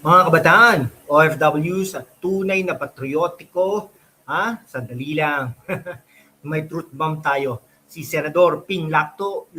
Mga kabataan, OFWs at tunay na patriotiko, sandali lang. May truth bomb tayo. Si Senador Ping Lacton,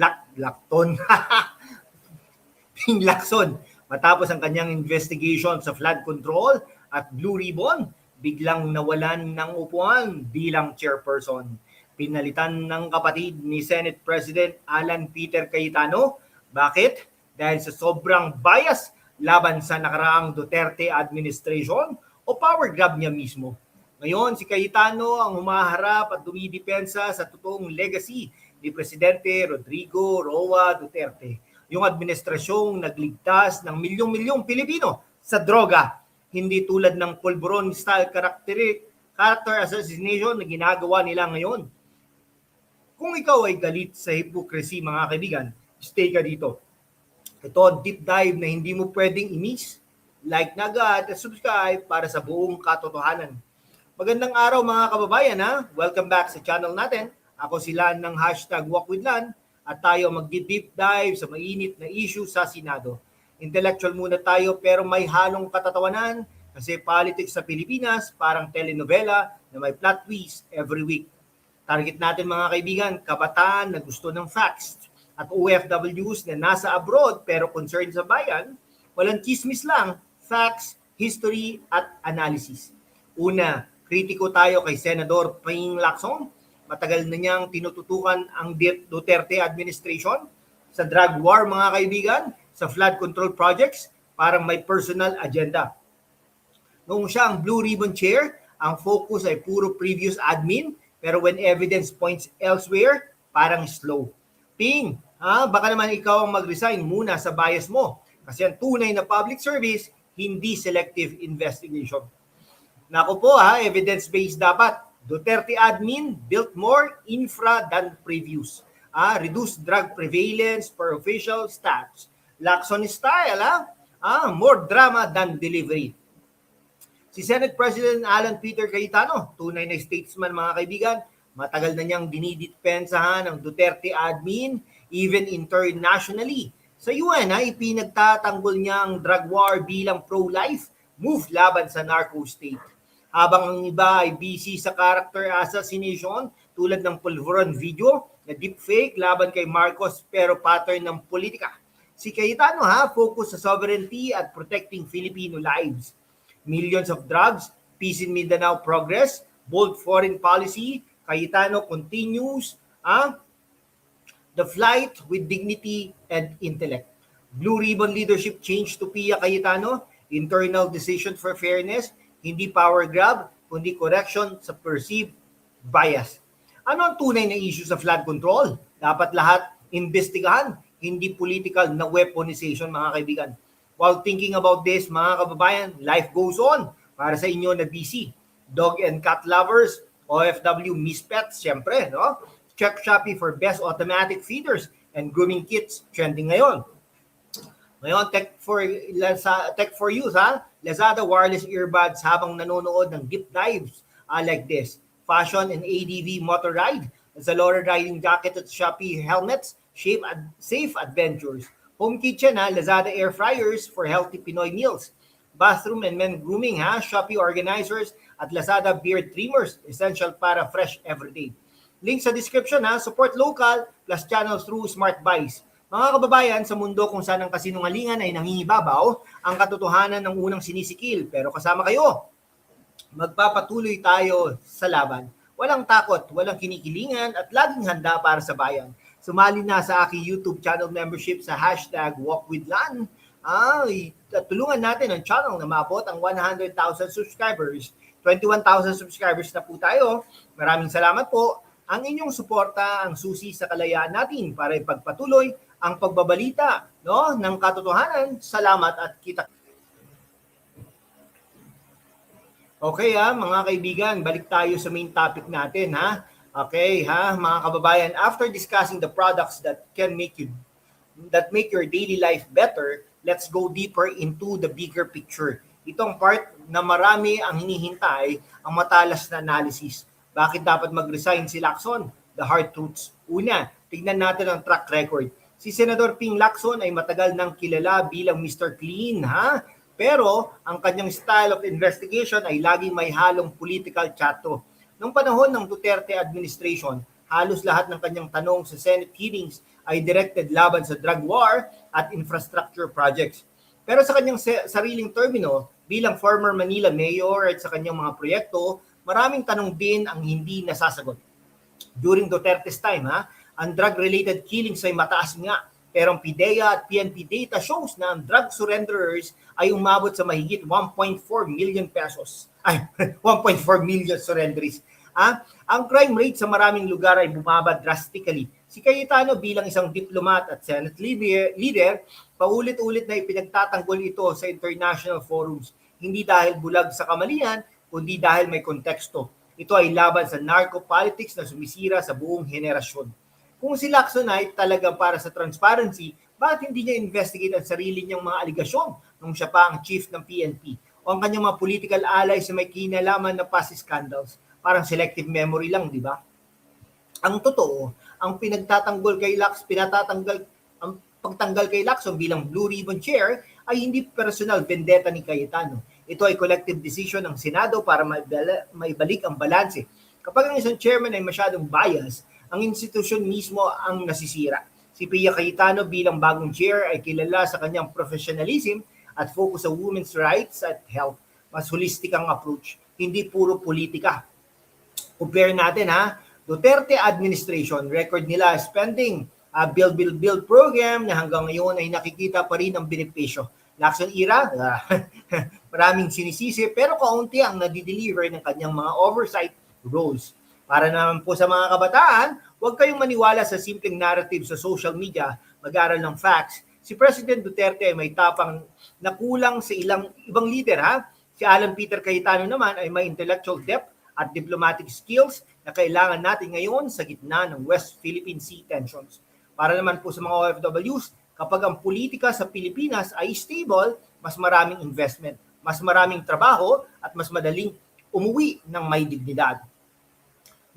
Ping Lacson, matapos ang kanyang investigation sa flood control at Blue Ribbon, biglang nawalan ng upuan bilang chairperson. Pinalitan ng kapatid ni Senate President Alan Peter Cayetano. Bakit? Dahil sa sobrang bias laban sa nakaraang Duterte administration o power grab niya mismo. Ngayon, si Cayetano ang humaharap at dumidepensa sa totoong legacy ni Presidente Rodrigo Roa Duterte, yung administrasyong nagligtas ng milyong-milyong Pilipino sa droga, hindi tulad ng Polvoron-style character assassination na ginagawa nila ngayon. Kung ikaw ay galit sa hypocrisy, mga kaibigan, stay ka dito. Ito, deep dive na hindi mo pwedeng i-miss. Like na agad at subscribe para sa buong katotohanan. Magandang araw mga kababayan ha. Welcome back sa channel natin. Ako si Lan ng #WalkWithLan at tayo mag-deep dive sa mainit na issue sa Senado. Intellectual muna tayo pero may halong katatawanan kasi politics sa Pilipinas parang telenovela na may plot twist every week. Target natin mga kaibigan, kabataan na gusto ng facts at OFWs na nasa abroad pero concerned sa bayan, walang chismis lang, facts, history at analysis. Una, kritiko tayo kay Senador Ping Lacson. Matagal na niyang tinututukan ang Duterte administration sa drug war mga kaibigan, sa flood control projects, parang may personal agenda. Noong siya ang Blue Ribbon Chair, ang focus ay puro previous admin, pero when evidence points elsewhere, parang slow. Ping, baka naman ikaw ang mag-resign muna sa bias mo kasi ang tunay na public service, hindi selective investigation. Nako po evidence-based dapat. Duterte admin built more infra than previous. Reduced drug prevalence per official stats. Lacson style, more drama than delivery. Si Senate President Alan Peter Cayetano, tunay na statesman mga kaibigan, matagal na niyang dinidispensahan ng Duterte admin, even internationally. Sa UN, ipinagtatanggol niya ang drug war bilang pro-life move laban sa narco state. Habang ang iba ay busy sa character assassination tulad ng Polvoron video na deepfake laban kay Marcos pero pattern ng politika. Si Cayetano focus sa sovereignty at protecting Filipino lives. Millions of drugs, peace in Mindanao progress, bold foreign policy, Cayetano continues the flight with dignity and intellect. Blue Ribbon leadership change to Pia Cayetano, internal decision for fairness, hindi power grab, kundi correction sa perceived bias. Ano ang tunay na issue sa flood control? Dapat lahat investigahan, hindi political na weaponization mga kaibigan. While thinking about this, mga kababayan, life goes on para sa inyo na busy. Dog and cat lovers, OFW mispets, syempre, no? Check Shopee for best automatic feeders and grooming kits, trending ngayon. Ngayon, tech for youth, Lazada wireless earbuds habang nanonood ng deep dives like this. Fashion and ADV motor ride, Zalora riding jacket at Shopee helmets, safe adventures. Home kitchen, Lazada air fryers for healthy Pinoy meals. Bathroom and men grooming, Shopee organizers at Lazada beard trimmers, essential para fresh everyday. Link sa description, support local plus channels through smart buys. Mga kababayan, sa mundo kung saan ang kasinungalingan ay nangingibabaw, ang katotohanan ng unang sinisikil. Pero kasama kayo, magpapatuloy tayo sa laban. Walang takot, walang kinikilingan at laging handa para sa bayan. Sumali na sa aking YouTube channel membership sa #WalkWithLan. Tulungan natin ang channel na maabot ang 100,000 subscribers. 21,000 subscribers na po tayo. Maraming salamat po. Ang inyong suporta ang susi sa kalayaan natin para ipagpatuloy ang pagbabalita ng katotohanan. Salamat at kita. Okay mga kaibigan, balik tayo sa main topic natin Okay mga kababayan, after discussing the products that make your daily life better, let's go deeper into the bigger picture. Itong part na marami ang hinihintay, ang matalas na analysis. Bakit dapat mag-resign si Lacson? The hard truths. Una, tignan natin ang track record. Si Senador Ping Lacson ay matagal nang kilala bilang Mr. Clean, Pero ang kanyang style of investigation ay laging may halong political chato. Noong panahon ng Duterte administration, halos lahat ng kanyang tanong sa Senate hearings ay directed laban sa drug war at infrastructure projects. Pero sa kanyang sariling termino, bilang former Manila mayor at sa kanyang mga proyekto, maraming tanong din ang hindi nasasagot. During Duterte's time, ang drug-related killings ay mataas nga. Pero ang PDEA at PNP data shows na ang drug surrenderers ay umabot sa mahigit 1.4 million pesos. Ay, 1.4 million surrenderies. Ang crime rate sa maraming lugar ay bumaba drastically. Si Cayetano bilang isang diplomat at Senate leader, paulit-ulit na ipinagtatanggol ito sa international forums. Hindi dahil bulag sa kamalian, kundi dahil may konteksto. Ito ay laban sa narco-politics na sumisira sa buong henerasyon. Kung si Lacson ay talaga para sa transparency, bakit hindi niya investigate ang sarili niyang mga aligasyon nung siya pa ang chief ng PNP o ang kanyang mga political allies sa may kinalaman na past scandals? Parang selective memory lang, di ba? Ang totoo, ang pagtanggal kay Lacson bilang Blue Ribbon Chair ay hindi personal vendetta ni Cayetano. Ito ay collective decision ng Senado para maibalik ang balanse. Kapag ang isang chairman ay masyadong bias, ang institusyon mismo ang nasisira. Si Pia Cayetano bilang bagong chair ay kilala sa kanyang professionalism at focus sa women's rights at health. Mas holistic ang approach, hindi puro politika. Compare natin Duterte administration, record nila spending, build program na hanggang ngayon ay nakikita pa rin ang benepisyo. Lacson era, maraming sinisisi pero kaunti ang nadideliver ng kanyang mga oversight roles. Para naman po sa mga kabataan, huwag kayong maniwala sa simpleng narrative sa social media, mag-aral ng facts. Si President Duterte ay may tapang na kulang sa ibang leader. Si Alan Peter Cayetano naman ay may intellectual depth at diplomatic skills na kailangan natin ngayon sa gitna ng West Philippine Sea tensions. Para naman po sa mga OFWs, kapag ang politika sa Pilipinas ay stable, mas maraming investment, mas maraming trabaho at mas madaling umuwi ng may dignidad.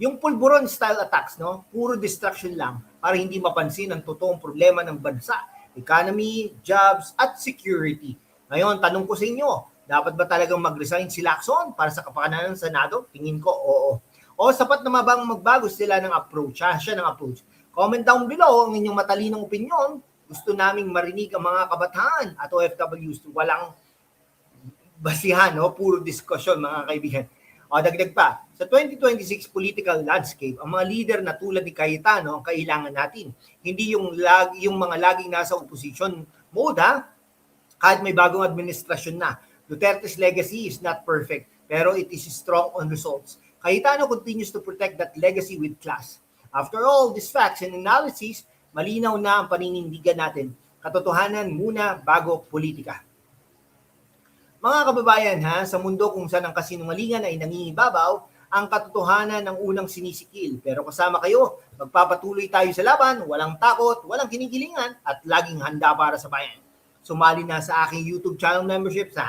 Yung pulburon style attacks, puro distraction lang para hindi mapansin ang totoong problema ng bansa, economy, jobs, at security. Ngayon, tanong ko sa inyo, dapat ba talagang mag-resign si Lacson para sa kapakanan ng Senado? Tingin ko, oo. O sapat na bang magbago sila ng approach, siya ng approach? Comment down below ang inyong matalinong opinion. Gusto naming marinig ang mga kabataan at OFWs. Walang basihan, puro diskusyon mga kaibigan. O dagdag pa, sa 2026 political landscape, ang mga leader na tulad ni Cayetano ang kailangan natin. Hindi yung mga laging nasa opposition mode, kahit may bagong administrasyon na. Duterte's legacy is not perfect, pero it is strong on results. Cayetano continues to protect that legacy with class. After all these facts and analysis, malinaw na ang paninindigan natin. Katotohanan muna bago politika. Mga kababayan, sa mundo kung saan ang kasinungalingan ay nangingibabaw, ang katotohanan ng unang sinisikil. Pero kasama kayo, magpapatuloy tayo sa laban, walang takot, walang kinikilingan, at laging handa para sa bayan. Sumali na sa aking YouTube channel membership sa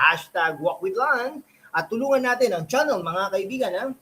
#WalkWithLan at tulungan natin ang channel, mga kaibigan,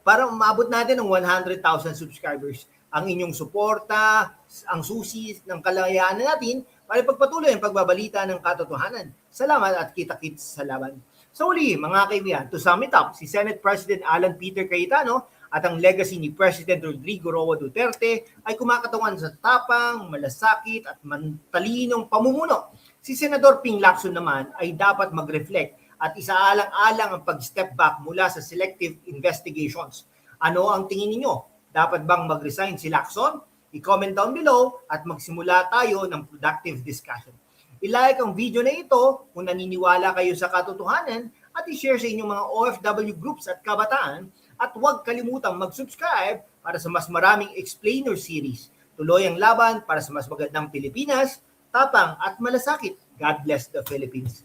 para umabot natin ng 100,000 subscribers. Ang inyong suporta, ang susi ng kalayaan natin para pagpatuloy ang pagbabalita ng katotohanan. Salamat at kita-kits sa laban. So uli, mga kaibigan, to sum it up, si Senate President Alan Peter Cayetano at ang legacy ni President Rodrigo Roa Duterte ay kumakatawan sa tapang, malasakit at matalinong pamumuno. Si Senador Ping Lacson naman ay dapat mag-reflect at isaalang-alang ang pag-step back mula sa selective investigations. Ano ang tingin ninyo? Dapat bang mag-resign si Lacson? I-comment down below at magsimula tayo ng productive discussion. I-like ang video na ito kung naniniwala kayo sa katotohanan at i-share sa inyong mga OFW groups at kabataan at huwag kalimutang mag-subscribe para sa mas maraming explainer series. Tuloy ang laban para sa mas magandang Pilipinas, tapang at malasakit. God bless the Philippines.